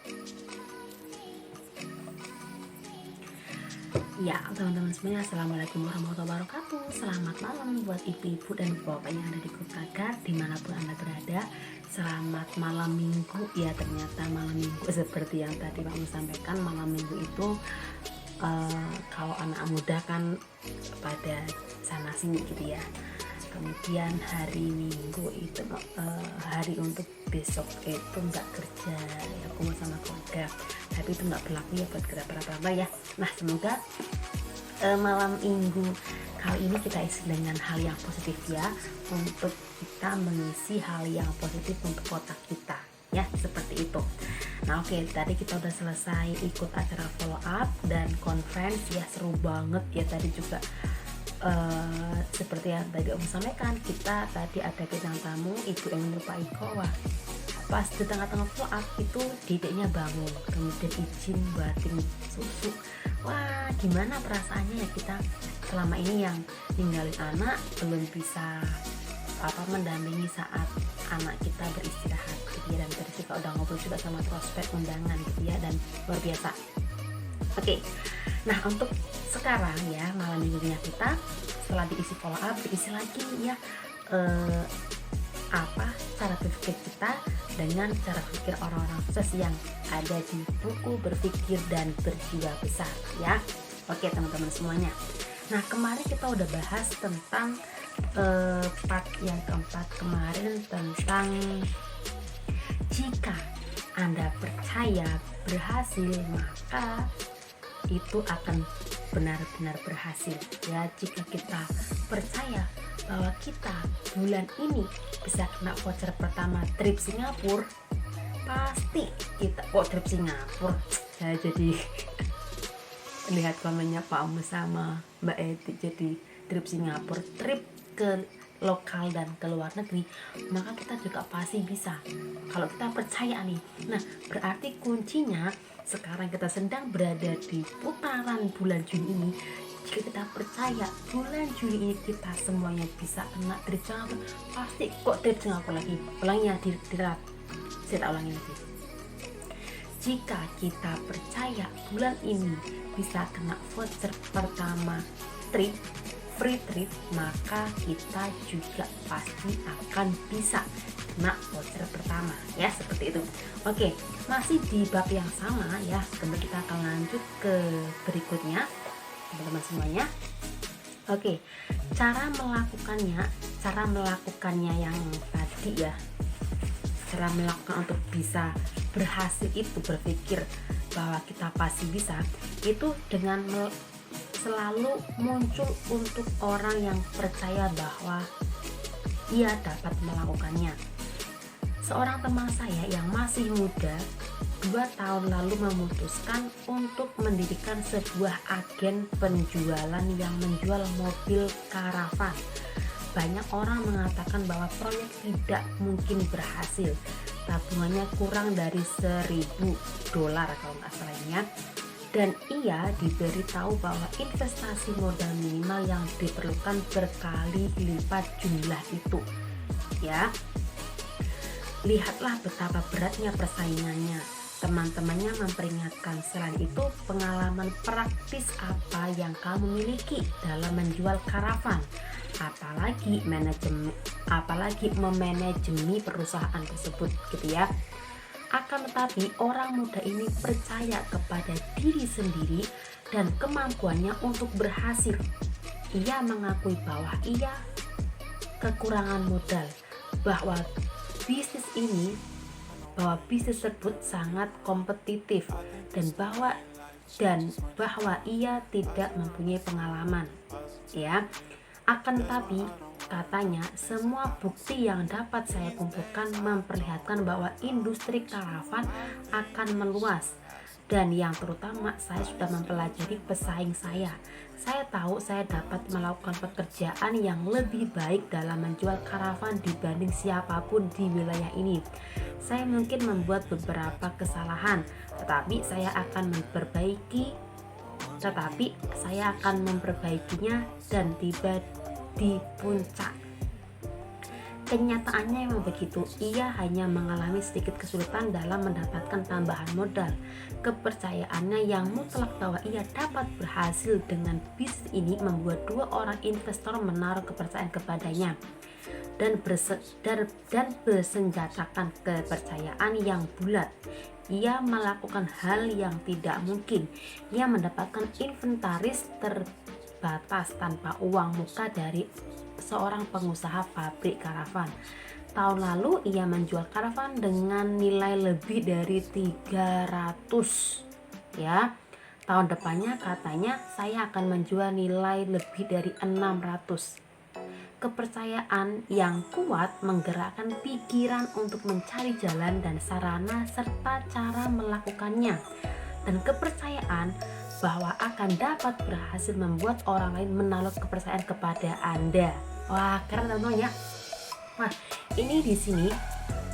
Ya, teman-teman semuanya, assalamualaikum warahmatullahi wabarakatuh. Selamat malam buat ibu-ibu dan bapak yang ada di grup tagar dimanapun anda berada. Selamat malam minggu. Ya, ternyata malam minggu seperti yang tadi Pak sampaikan, malam minggu itu kalau anak muda kan pada sana sini gitu ya. Kemudian hari minggu itu hari untuk besok itu nggak kerja ya, kumpul sama keluarga, tapi itu nggak berlaku ya buat kita para ya. Nah, semoga malam minggu kali ini kita isi dengan hal yang positif ya, untuk kita mengisi hal yang positif untuk kotak kita ya, seperti itu. Nah, oke, tadi kita udah selesai ikut acara follow up dan conference ya, seru banget ya. Tadi juga seperti yang tadi Om sampaikan, kita tadi ada bintang tamu Ibu Emil Pak Iko. Wah, pas di tengah-tengah follow up itu dedeknya bangun, kemudian izin buatin susu. Wah, gimana perasaannya ya kita selama ini yang ninggalin anak, belum bisa mendampingi saat anak kita beristirahat gitu ya. Dan tadi juga udah ngobrol juga sama prospek undangan gitu ya, dan luar biasa. Oke, nah untuk sekarang ya, malam minggunya kita setelah diisi follow up, diisi lagi ya cara berpikir kita dengan cara berpikir orang-orang sukses yang ada di buku Berpikir dan Berjiwa Besar ya. Oke teman-teman semuanya. Nah, kemarin kita udah bahas tentang part yang keempat kemarin, tentang jika Anda percaya berhasil, maka itu akan benar-benar berhasil ya. Jika kita percaya bahwa kita bulan ini bisa kena voucher pertama trip Singapura, pasti kita trip Singapura. Saya jadi lihat komennya Pak Om sama Mbak Eti, jadi trip Singapura, trip ke lokal dan ke luar negeri, maka kita juga pasti bisa kalau kita percaya nih. Nah, berarti kuncinya sekarang kita sedang berada di putaran bulan Juni ini. Jika kita percaya bulan Juni ini kita semuanya bisa kena trip Singapura, pasti kok trip Singapura lagi. Ulangnya dirat, saya ulangi lagi. Jika kita percaya bulan ini bisa kena voucher pertama trip, free trip, maka kita juga pasti akan bisa kena voucher pertama ya, seperti itu. Oke, masih di bab yang sama ya. Kemudian kita akan lanjut ke berikutnya teman-teman semuanya. Oke, cara melakukannya yang tadi ya, cara melakukan untuk bisa berhasil itu, berpikir bahwa kita pasti bisa, itu dengan selalu muncul untuk orang yang percaya bahwa ia dapat melakukannya. Seorang teman saya yang masih muda 2 tahun lalu memutuskan untuk mendirikan sebuah agen penjualan yang menjual mobil karavan. Banyak orang mengatakan bahwa proyek tidak mungkin berhasil. Tabungannya kurang dari $1.000 kalau nggak salah ya. Dan ia diberitahu bahwa investasi modal minimal yang diperlukan berkali lipat jumlah itu ya. Lihatlah betapa beratnya persaingannya. Teman-temannya memperingatkan, selain itu pengalaman praktis apa yang kamu miliki dalam menjual karavan, apalagi memanajemi perusahaan tersebut gitu ya. Akan tetapi orang muda ini percaya kepada diri sendiri dan kemampuannya untuk berhasil. Ia mengakui bahwa ia kekurangan modal, bahwa bisnis tersebut sangat kompetitif, dan bahwa ia tidak mempunyai pengalaman ya. Akan tetapi katanya, semua bukti yang dapat saya kumpulkan memperlihatkan bahwa industri karavan akan meluas, dan yang terutama saya sudah mempelajari pesaing saya. Saya tahu saya dapat melakukan pekerjaan yang lebih baik dalam menjual karavan dibanding siapapun di wilayah ini. Saya mungkin membuat beberapa kesalahan, tetapi saya akan memperbaikinya dan tiba di puncak. Kenyataannya memang begitu, ia hanya mengalami sedikit kesulitan dalam mendapatkan tambahan modal. Kepercayaannya yang mutlak bahwa ia dapat berhasil dengan bisnis ini membuat dua orang investor menaruh kepercayaan kepadanya dan bersenjatakan kepercayaan yang bulat. Ia melakukan hal yang tidak mungkin. Ia mendapatkan inventaris terbatas tanpa uang muka dari seorang pengusaha pabrik karavan. Tahun lalu ia menjual karavan dengan nilai lebih dari 300 ya. Tahun depannya katanya saya akan menjual nilai lebih dari 600. Kepercayaan yang kuat menggerakkan pikiran untuk mencari jalan dan sarana serta cara melakukannya. Dan kepercayaan bahwa akan dapat berhasil membuat orang lain menaruh kepercayaan kepada Anda. Wah, keren teman-teman ya. Wah, ini di sini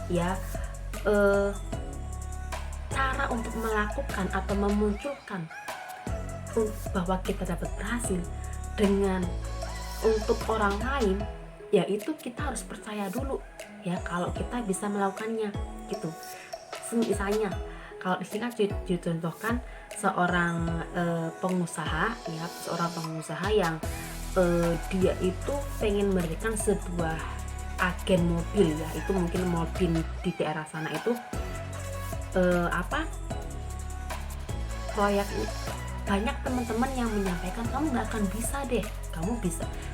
ya cara untuk melakukan atau memunculkan bahwa kita dapat berhasil dengan untuk orang lain, yaitu kita harus percaya dulu ya kalau kita bisa melakukannya gitu. Misalnya kalau di sini kan dicontohkan seorang pengusaha yang dia itu pengen mendirikan sebuah agen mobil ya, itu mungkin mobil di daerah sana itu proyek. Banyak teman-teman yang menyampaikan kamu nggak akan bisa deh, kamu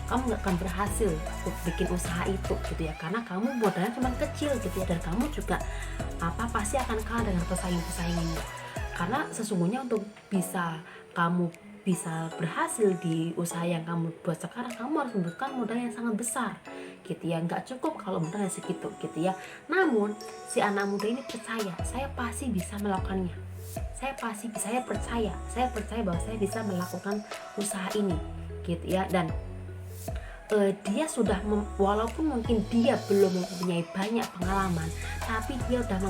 nggak akan berhasil untuk bikin usaha itu gitu ya, karena kamu modalnya cuma kecil gitu ya, dan kamu juga pasti akan kalah dengan pesaing-pesaingnya. Karena sesungguhnya untuk kamu bisa berhasil di usaha yang kamu buat sekarang, kamu harus membutuhkan modal yang sangat besar gitu ya, nggak cukup kalau modalnya segitu gitu ya. Namun si anak muda ini percaya, saya pasti bisa melakukannya, saya percaya bahwa saya bisa melakukan usaha ini gitu ya. Dan dia sudah walaupun mungkin dia belum mempunyai banyak pengalaman, tapi dia sudah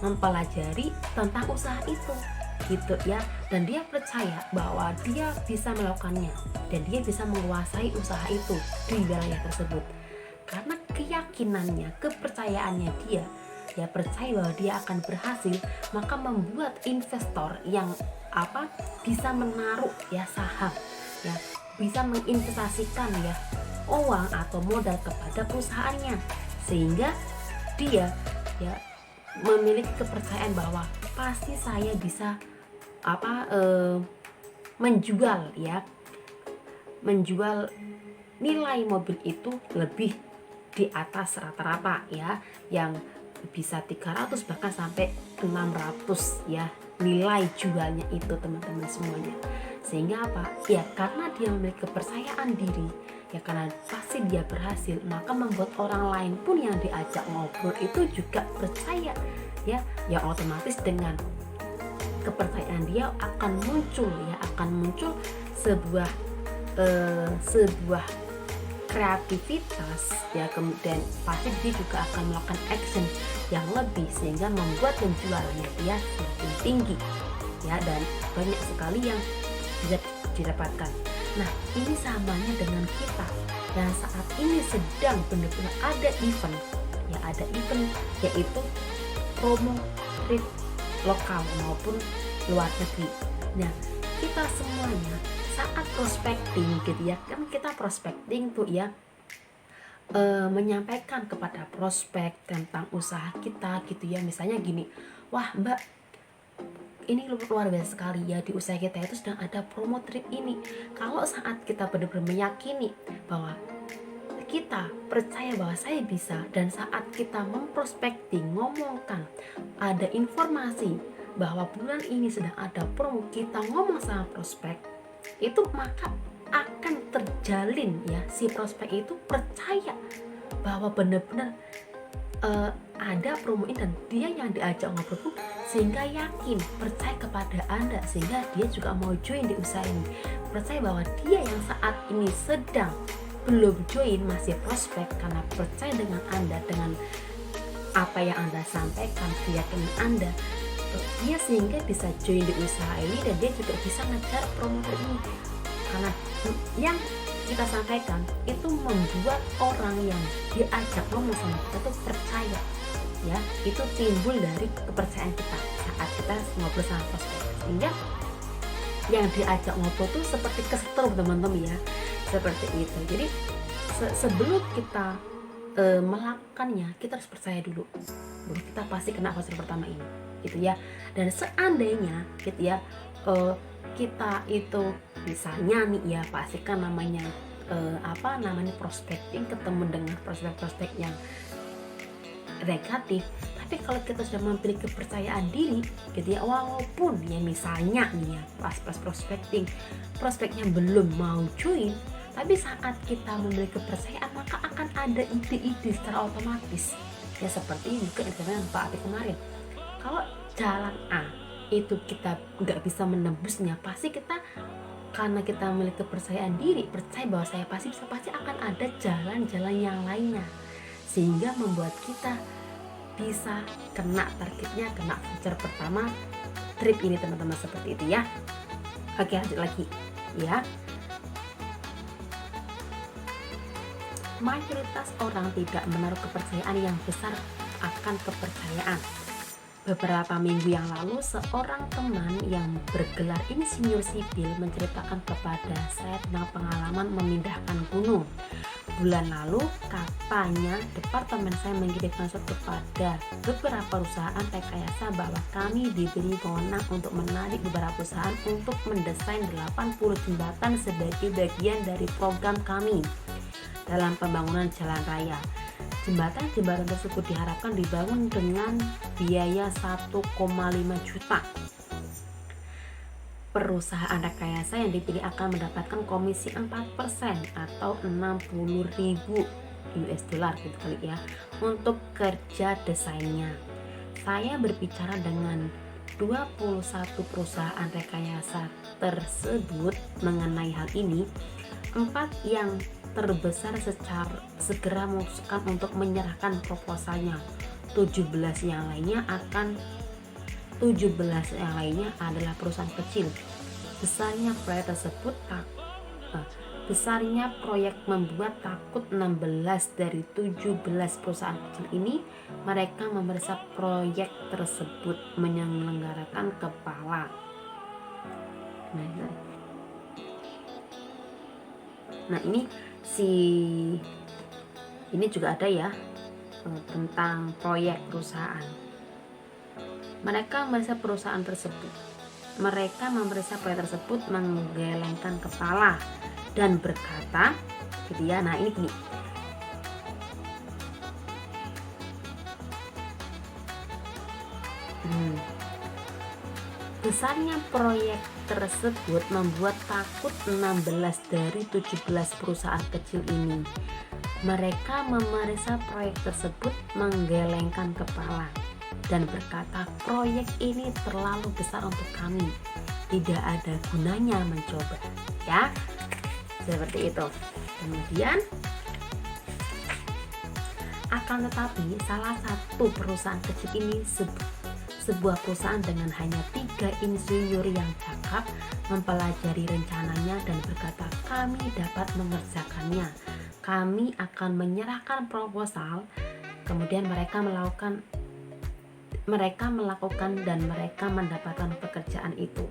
mempelajari tentang usaha itu gitu ya, dan dia percaya bahwa dia bisa melakukannya dan dia bisa menguasai usaha itu di wilayah tersebut. Karena keyakinannya, kepercayaannya dia percaya bahwa dia akan berhasil, maka membuat investor yang bisa menaruh ya saham ya, bisa menginvestasikan ya uang atau modal kepada perusahaannya, sehingga dia ya memiliki kepercayaan bahwa pasti saya bisa menjual nilai mobil itu lebih di atas rata-rata ya, yang bisa 300 bahkan sampai 600 ya nilai jualnya itu teman-teman semuanya. Sehingga ya karena dia memiliki kepercayaan diri ya, karena pasti dia berhasil, maka membuat orang lain pun yang diajak ngobrol itu juga percaya ya, yang otomatis dengan kepercayaan dia akan muncul sebuah kreativitas ya, kemudian pasti dia juga akan melakukan action yang lebih sehingga membuat penjualannya dia semakin tinggi ya, dan banyak sekali yang bisa didapatkan. Nah, ini samanya dengan kita yang saat ini sedang benar-benar ada event yaitu promo trip lokal maupun luar negeri. Nah, kita semuanya saat prospecting gitu ya, kan kita prospecting tuh ya, menyampaikan kepada prospek tentang usaha kita gitu ya. Misalnya gini, wah mbak, ini luar biasa sekali ya, di usaha kita itu sedang ada promo trip ini. Kalau saat kita benar-benar meyakini bahwa kita percaya bahwa saya bisa, dan saat kita memprospecting, ngomongkan ada informasi bahwa bulan ini sedang ada promo, kita ngomong sama prospek itu, maka akan terjalin ya, si prospek itu percaya bahwa benar-benar ada promo ini, dan dia yang diajak ngobrol pun sehingga yakin, percaya kepada Anda, sehingga dia juga mau join di usaha ini. Percaya bahwa dia yang saat ini sedang belum join, masih prospek, karena percaya dengan Anda, dengan apa yang Anda sampaikan, keyakinan Anda, dia sehingga bisa join di usaha ini, dan dia juga bisa ngejar promotor ini. Karena yang kita sampaikan itu membuat orang yang diajak ngomong sama kita tuh percaya, ya. Itu timbul dari kepercayaan kita saat kita ngobrol sama prospek, sehingga yang diajak ngobrol tuh seperti kesetrum, teman-teman, ya, seperti itu. Jadi sebelum kita melakukannya, kita harus percaya dulu bahwa kita pasti kena fase pertama ini, gitu ya. Dan seandainya gitu ya, kita itu misalnya nih ya, pasti kan namanya prospecting, ketemu dengan prospek-prospek yang negatif. Tapi kalau kita sudah memiliki kepercayaan diri gitu ya, walaupun ya misalnya nih ya pas prospecting prospeknya belum mau join, tapi saat kita memiliki kepercayaan maka akan ada ide-ide secara otomatis, ya. Seperti juga dengan Pak Ati kemarin, kalau jalan A itu kita nggak bisa menembusnya, pasti kita, karena kita memiliki kepercayaan diri, percaya bahwa saya pasti akan ada jalan-jalan yang lainnya, sehingga membuat kita bisa kena targetnya, kena voucher pertama trip ini, teman-teman, seperti itu ya. Oke, lanjut lagi ya. Mayoritas orang tidak menaruh kepercayaan yang besar akan kepercayaan. Beberapa minggu yang lalu, seorang teman yang bergelar insinyur sipil menceritakan kepada saya tentang pengalaman memindahkan gunung. Bulan lalu, katanya departemen saya mengirimkan surat kepada beberapa perusahaan rekayasa bahwa kami diberi wewenang untuk menarik beberapa perusahaan untuk mendesain 80 jembatan sebagai bagian dari program kami dalam pembangunan jalan raya. Jembatan tersebut diharapkan dibangun dengan biaya 1,5 juta. Perusahaan rekayasa yang dipilih akan mendapatkan komisi 4% atau 60.000 US dollar gitu kali ya, untuk kerja desainnya. Saya berbicara dengan 21 perusahaan rekayasa tersebut mengenai hal ini. 4 yang terbesar segera memutuskan untuk menyerahkan proposalnya. 17 yang lainnya adalah perusahaan kecil. Besarnya proyek membuat takut 16 dari 17 perusahaan kecil ini. Mereka memeriksa proyek tersebut menyelenggarakan kepala. Nah, ini juga ada ya tentang proyek perusahaan. Mereka memeriksa proyek tersebut menggelengkan kepala dan berkata gitu ya. Nah, ini gini. Besarnya proyek tersebut membuat takut 16 dari 17 perusahaan kecil ini. Mereka memeriksa proyek tersebut menggelengkan kepala dan berkata, proyek ini terlalu besar untuk kami, tidak ada gunanya mencoba, ya, seperti itu. Kemudian akan tetapi salah satu perusahaan kecil ini, sebuah perusahaan dengan hanya 3 insinyur yang cakap, mempelajari rencananya dan berkata, kami dapat mengerjakannya, kami akan menyerahkan proposal. Kemudian mereka melakukan dan mereka mendapatkan pekerjaan itu.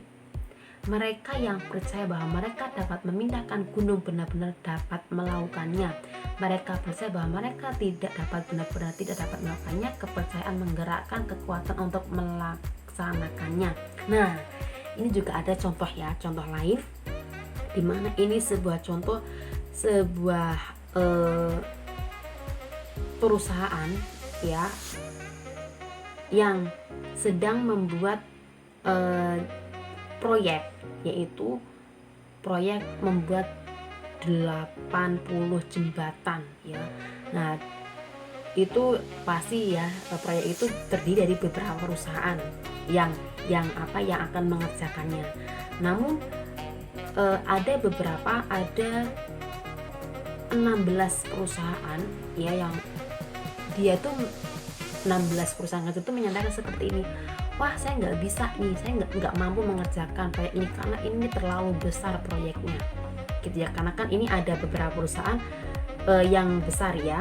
Mereka yang percaya bahwa mereka dapat memindahkan gunung benar-benar dapat melakukannya. Mereka percaya bahwa mereka tidak dapat melakukannya. Kepercayaan menggerakkan kekuatan untuk melaksanakannya. Nah, ini juga ada contoh ya, contoh lain di mana ini sebuah perusahaan ya yang sedang membuat proyek, yaitu proyek membuat 80 jembatan ya. Nah, itu pasti ya, proyek itu terdiri dari beberapa perusahaan yang akan mengerjakannya. Namun ada 16 perusahaan ya, yang dia tuh 16 perusahaan itu menyatakan seperti ini, wah saya nggak mampu mengerjakan proyek ini karena ini terlalu besar proyeknya. gitu ya, karena kan ini ada beberapa perusahaan yang besar ya,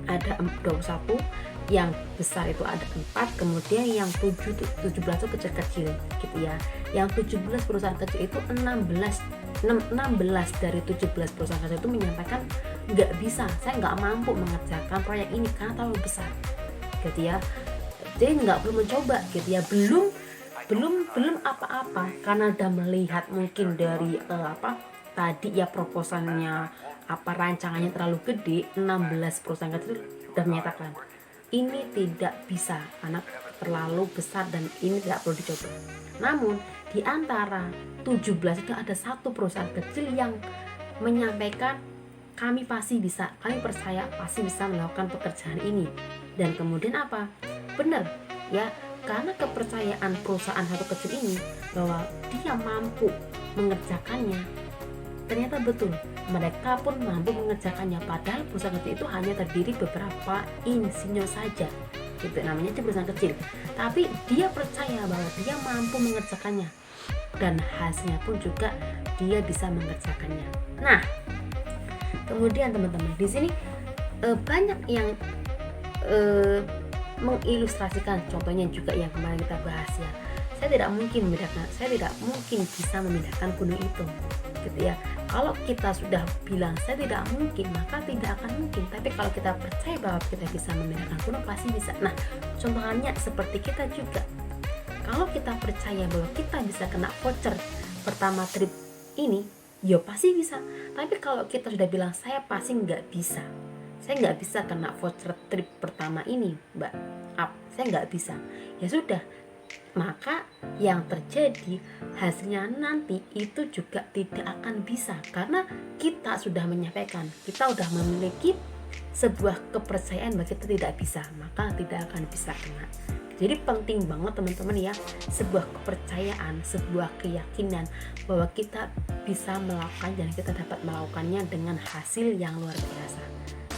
ada 21, yang besar itu ada 4, kemudian yang 17 itu kecil-kecil gitu ya. Yang 17 perusahaan kecil itu 16 dari 17 perusahaan kecil itu menyampaikan nggak bisa, saya nggak mampu mengerjakan proyek ini karena terlalu besar gitu ya. Jadi nggak perlu mencoba gitu ya, belum apa-apa karena udah melihat mungkin dari tadi ya proposalnya, rancangannya terlalu gede. 16 perusahaan kecil sudah menyatakan ini tidak bisa karena terlalu besar dan ini tidak perlu dicoba. Namun di antara 17 itu ada satu perusahaan kecil yang menyampaikan kami pasti bisa, kami percaya pasti bisa melakukan pekerjaan ini. Dan kemudian apa? Benar ya, karena kepercayaan perusahaan satu kecil ini bahwa dia mampu mengerjakannya, ternyata betul mereka pun mampu mengerjakannya. Padahal perusahaan kecil itu hanya terdiri beberapa insinyur saja, itu namanya itu perusahaan kecil, tapi dia percaya bahwa dia mampu mengerjakannya dan hasilnya pun juga dia bisa mengerjakannya. Nah, kemudian teman-teman di sini banyak yang mengilustrasikan, contohnya juga yang kemarin kita bahas ya, saya tidak mungkin bisa memindahkan gunung itu gitu ya. Kalau kita sudah bilang saya tidak mungkin, maka tidak akan mungkin. Tapi kalau kita percaya bahwa kita bisa memindahkan gunung, pasti bisa. Nah, contohnya seperti kita juga, kalau kita percaya bahwa kita bisa kena voucher pertama trip ini, ya pasti bisa. Tapi kalau kita sudah bilang saya pasti nggak bisa, saya nggak bisa kena voucher trip pertama ini, Mbak, saya nggak bisa, ya sudah, maka yang terjadi hasilnya nanti itu juga tidak akan bisa, karena kita sudah menyampaikan, kita sudah memiliki sebuah kepercayaan bahwa kita tidak bisa, maka tidak akan bisa kena. Jadi penting banget teman-teman ya, sebuah kepercayaan, sebuah keyakinan bahwa kita bisa melakukan dan kita dapat melakukannya dengan hasil yang luar biasa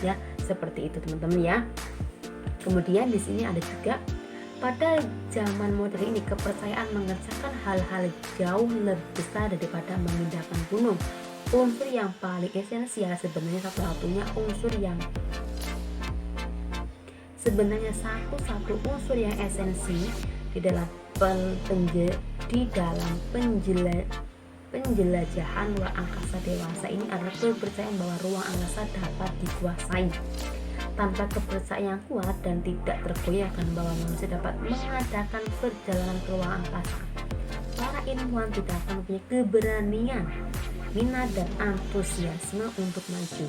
ya, seperti itu teman-teman ya. Kemudian di sini ada juga, pada zaman modern ini kepercayaan mengerjakan hal-hal jauh lebih besar daripada memindahkan gunung. Unsur yang paling esensial satu-satunya unsur yang esensi di dalam penjelajahan luar angkasa dewasa ini adalah kepercayaan bahwa ruang angkasa dapat dikuasai. Tanpa kepercayaan yang kuat dan tidak tergoyahkan bahwa manusia dapat mengadakan perjalanan ke ruang angkasa, para ilmuwan tidak akan punya keberanian, minat dan antusiasme untuk maju.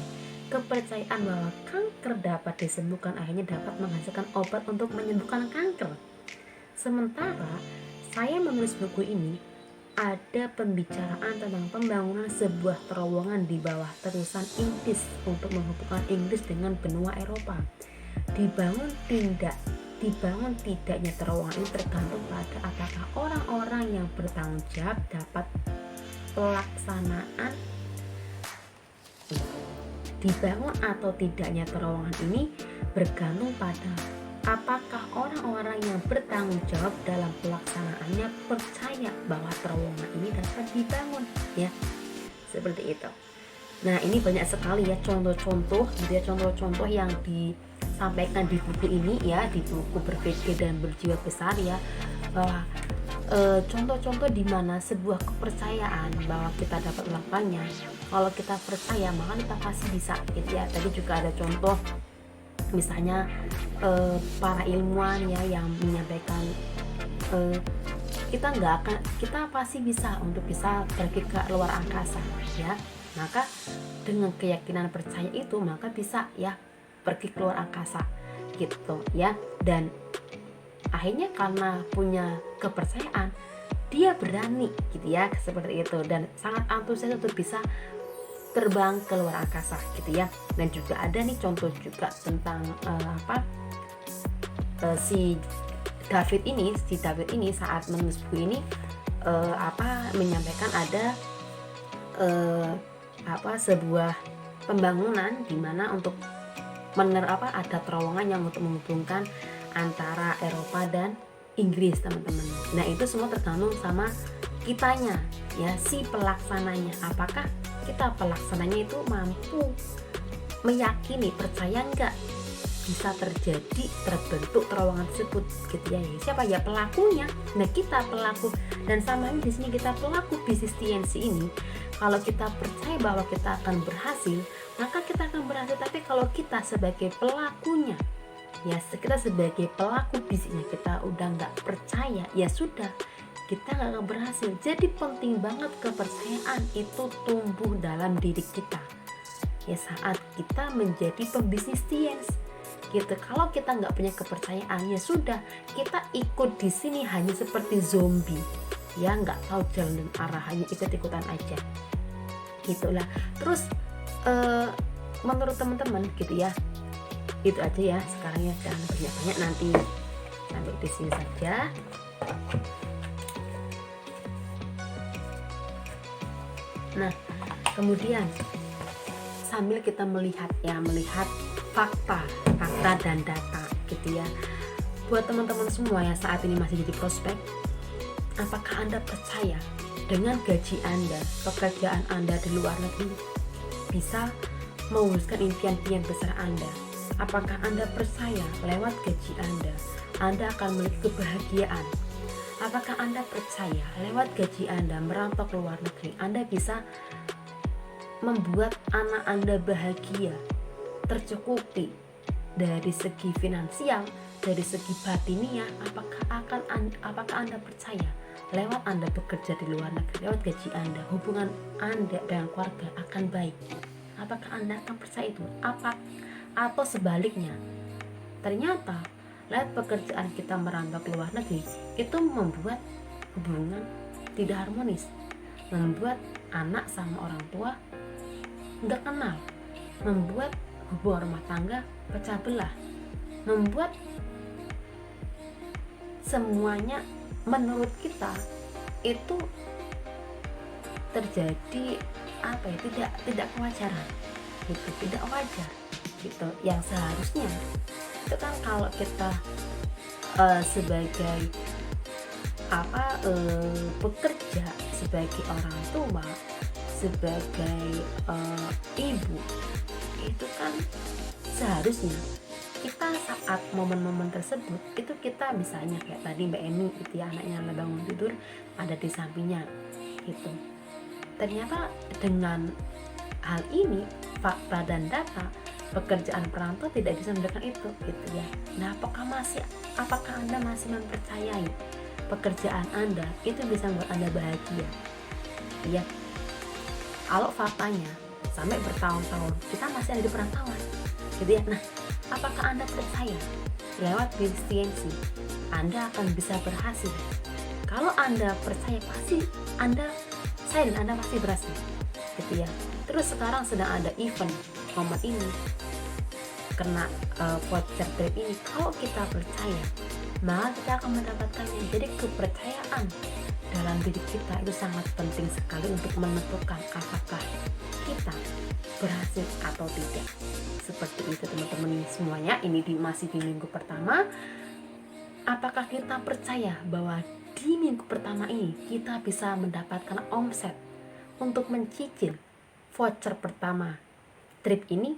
Kepercayaan bahwa kanker dapat disembuhkan akhirnya dapat menghasilkan obat untuk menyembuhkan kanker. Sementara saya menulis buku ini, ada pembicaraan tentang pembangunan sebuah terowongan di bawah terusan Inggris untuk menghubungkan Inggris dengan benua Eropa. Dibangun tidaknya terowongan ini tergantung pada apakah orang-orang yang bertanggung jawab dapat pelaksanaan. Dibangun atau tidaknya terowongan ini bergantung pada apakah orang-orang yang bertanggung jawab dalam pelaksanaannya percaya bahwa terowongan ini dapat dibangun ya, seperti itu. Nah, ini banyak sekali ya contoh-contoh yang disampaikan di buku ini ya, di buku Berpikir dan Berjiwa Besar ya, bahwa contoh-contoh di mana sebuah kepercayaan bahwa kita dapat melakukannya. Kalau kita percaya maka kita pasti bisa gitu ya. Tadi juga ada contoh misalnya para ilmuwan ya yang menyampaikan kita pasti bisa untuk bisa pergi ke luar angkasa ya. Maka dengan keyakinan percaya itu maka bisa ya pergi ke luar angkasa gitu ya. Dan akhirnya karena punya kepercayaan dia berani gitu ya, seperti itu, dan sangat antusias untuk bisa terbang ke luar angkasa gitu ya. Dan juga ada nih contoh juga tentang si David ini saat menulis buku ini menyampaikan ada sebuah pembangunan di mana untuk ada terowongan yang untuk menghubungkan antara Eropa dan Inggris teman-teman. Nah itu semua tergantung sama kitanya ya, si pelaksananya, apakah kita pelaksananya itu mampu meyakini, percaya nggak bisa terbentuk terowongan tersebut gitu ya. Siapa ya pelakunya? Nah, kita pelaku, dan sama ini di sini kita pelaku bisnis TNC ini. Kalau kita percaya bahwa kita akan berhasil, maka kita akan berhasil. Tapi kalau kita sebagai pelakunya, ya kita sebagai pelaku bisnisnya kita udah nggak percaya, ya sudah, kita nggak akan berhasil. Jadi penting banget kepercayaan itu tumbuh dalam diri kita ya saat kita menjadi pembisnis TNC gitu. Kalau kita nggak punya kepercayaan, ya sudah, kita ikut di sini hanya seperti zombie ya, nggak tahu jalan dan arah, hanya ikut-ikutan aja gitulah. Terus menurut teman-teman gitu ya, itu aja ya sekarang ya, jangan banyak-banyak, nanti sampai di sini saja. Nah, kemudian sambil kita melihat fakta dan data gitu ya. Buat teman-teman semua yang saat ini masih jadi prospek, apakah Anda percaya dengan gaji Anda, pekerjaan Anda di luar negeri bisa mewujudkan impian-impian besar Anda? Apakah Anda percaya lewat gaji Anda akan memiliki kebahagiaan? Apakah Anda percaya lewat gaji Anda merantau ke luar negeri, Anda bisa membuat anak Anda bahagia, tercukupi dari segi finansial, dari segi batiniah? Apakah Anda percaya lewat Anda bekerja di luar negeri, lewat gaji Anda, hubungan Anda dengan keluarga akan baik? Apakah Anda akan percaya itu? Atau sebaliknya, ternyata lewat pekerjaan kita merantau ke luar negeri itu membuat hubungan tidak harmonis, membuat anak sama orang tua nggak kenal, membuat hubungan rumah tangga pecah belah, membuat semuanya menurut kita itu terjadi tidak kewajaran gitu, tidak wajar gitu. Yang seharusnya itu kan kalau kita sebagai bekerja, sebagai orang tua, sebagai ibu, itu kan seharusnya kita saat momen-momen tersebut itu kita bisanya kayak tadi Mbak Emi itu ya, anaknya lagi bangun tidur ada di sampingnya gitu. Ternyata dengan hal ini, fakta dan data, pekerjaan perantau tidak bisa mendapatkan itu gitu ya. Nah, apakah Anda masih mempercayai pekerjaan Anda itu bisa membuat Anda bahagia? Ya, kalau faktanya sampai bertahun-tahun kita masih ada di perantauan gitu ya. Nah, apakah Anda percaya lewat bisnis TNC Anda akan bisa berhasil? Kalau Anda percaya, pasti Anda pasti berhasil gitu ya. Terus sekarang sedang ada event momen ini, kena voucher trip ini. Kalau kita percaya, maka kita akan mendapatkannya. Jadi kepercayaan dalam diri kita itu sangat penting sekali untuk menentukan apakah kita berhasil atau tidak. Seperti itu teman-teman semuanya. Ini masih di minggu pertama. Apakah kita percaya bahwa di minggu pertama ini kita bisa mendapatkan omset untuk mencicil voucher pertama trip ini?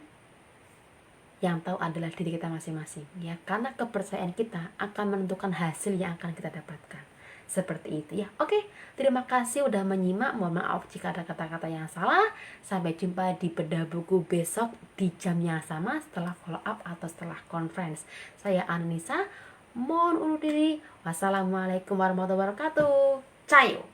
Yang tahu adalah diri kita masing-masing ya, karena kepercayaan kita akan menentukan hasil yang akan kita dapatkan. Seperti itu ya. Oke, terima kasih udah menyimak. Mohon maaf jika ada kata-kata yang salah. Sampai jumpa di bedah buku besok di jam yang sama setelah follow up atau setelah conference. Saya Anissa, mohon undur diri. Wassalamualaikum warahmatullahi wabarakatuh. Cayo.